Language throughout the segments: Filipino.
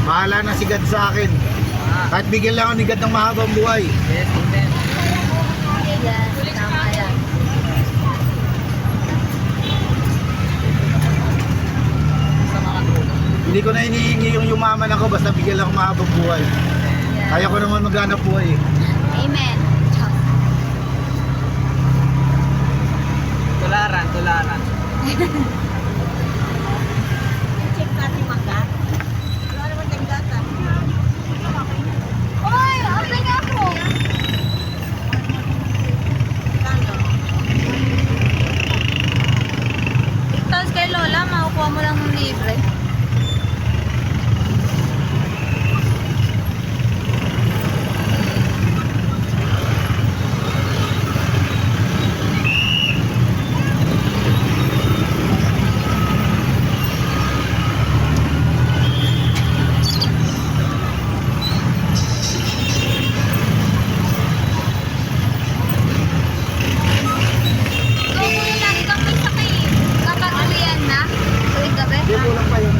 Bahala na si God sa akin. Kahit bigyan lang ako ni God ng mahabang buhay. Yes, amen. Yes, tama yan. Sa mga tulong. Hindi ko na hinihingi yung yumaman ako, basta bigyan lang ako mahabang buhay. Yes. Kaya ko naman maghanap buhay eh. Amen. Tularan, tularan. Check natin mangga. Wala naman tanggatan. Oy, open nga po. Kano? Tapos kay Lola, makukuha mo lang ng libre. Hindi, kulang pa yun.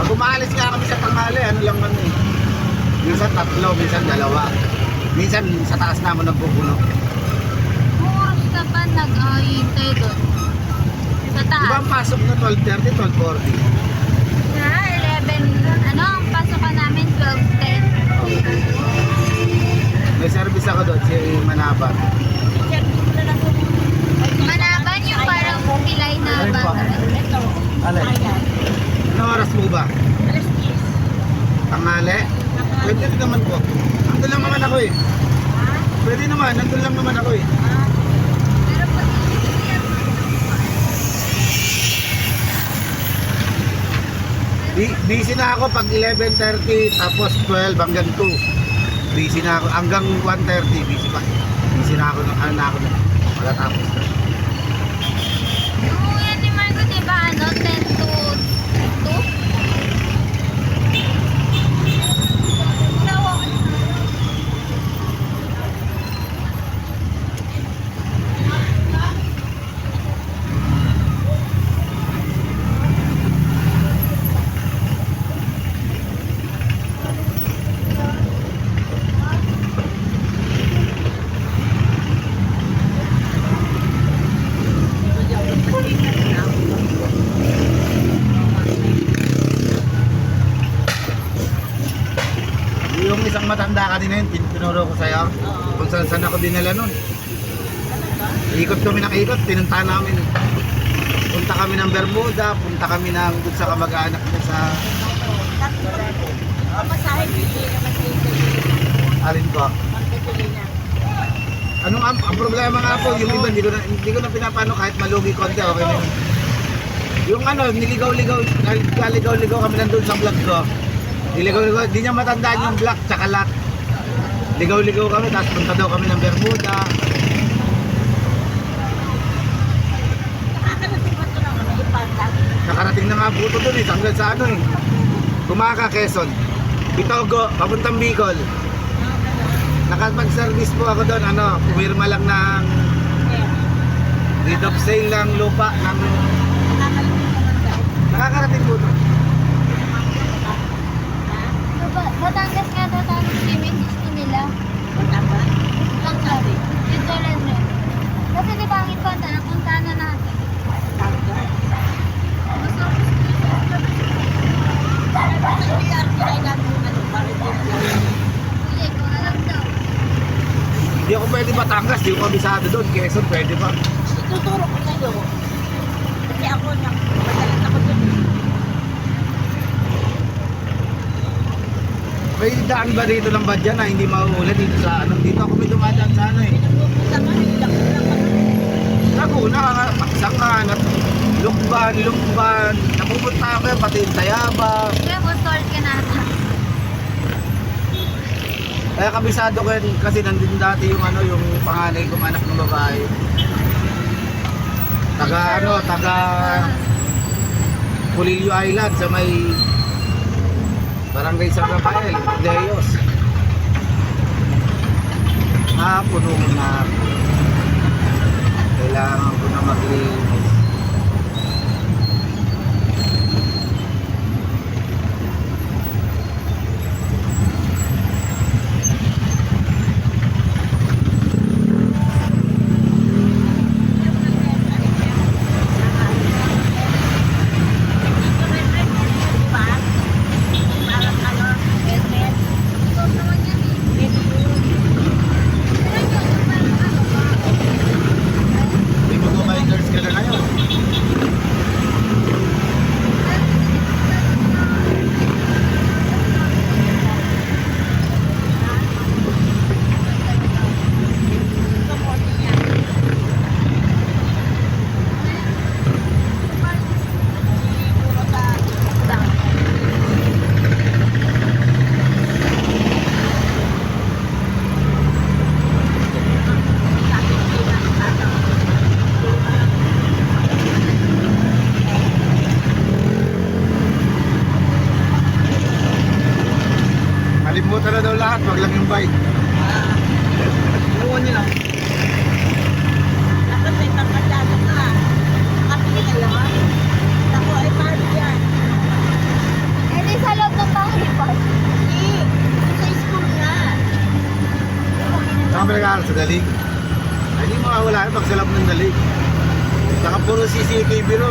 Pag umaalis nga kami sa tanghali, ano lang man eh. Minsan tatlo, minsan dalawa. Minsan sa taas naman nagpupuno. Oras ka pa nag-ahintay doon? Sa Di ba taas? ang pasok na 12:30, 12:40? Na, 11. Ano, ang pasokan namin 12:10. May service ako doon, si Manabat. Manaban yung parang pilay na Alin po? baga. Alin? Ano oras mo ba? Tanghali? Pwede rin naman po. Nandun lang naman ako eh. Pwede naman, nandun lang naman ako eh. Pero pag Busy na ako pag 11:30 tapos 12 hanggang 2. Busy na ako hanggang 1:30, busy pa. Busy na ako na ako na. Matatapos na. yung yan ni Marco, diba, ano, 10 to 2? Yung isang matanda kanina yun, tinuro ko sa'yo. Kung saan ako dinala nun. Ikot kami ng ikot, pinunta namin. Punta kami ng Bermuda, punta kami ng dun sa kamag-anak ko sa... Alin ko? Anong ang problema nga po, yung iba hindi ko na pinapano kahit malugi konti, okay na yun. Yung ano, niligaw-ligaw kami nandun sa vlog ko. Niligaw-ligaw, di niya matandaan yung black tsaka lot. Ligaw-ligaw kami, tapos punta daw kami ng Bermuda. Nakarating na nga po ito dun eh, hanggang sa ano eh. Kumaka, Quezon. Bitogo, papuntang Bicol. Nakapag-service po ako doon, ano, pumirma lang ng deed of sale ng lupa ng... Nakakarating po doon. Batangas nga daw tayo ng swimming, gusto nila. Lang sabi. Dito lang rin. Kasi di ba ang ipunta, napunta na natin. Sige, kung alam daw. Hindi ako pwede Batangas, di ko kabisado doon. Quezon, pwede pa. Tuturo ko sa'yo. Kasi ako, madalas ako dun. May daan ba dito ng badya na hindi mauulit dito sa ano? Dito ako may dumadaan sa ano eh. Pinupunta ka, hilak ko lang ako. Laguna, Paksangan, at Lumban. Napupunta ako yun, pati yung Tayaba. Kaya mo stall ka nata. Kaya kabisado ko yun kasi nandun dati yung ano, yung panganay kong anak ng babae. Taga Pulilio Island sa may Barangay San Rafael, Leos. Puno na. Kailangan ko na maglinis. wag lang yung bike. Iwan niyo lang. Tapos may pangkandado ka. Nakapili kayo ha? Ako ay paano yan? Eh, di sa loob ng bahay pa. Hindi. Sa school nga. Saan ka nag-aaral sa dalig? Ay, hindi makawala yun pag sa loob ng dalig. Saka puro CCTV ron.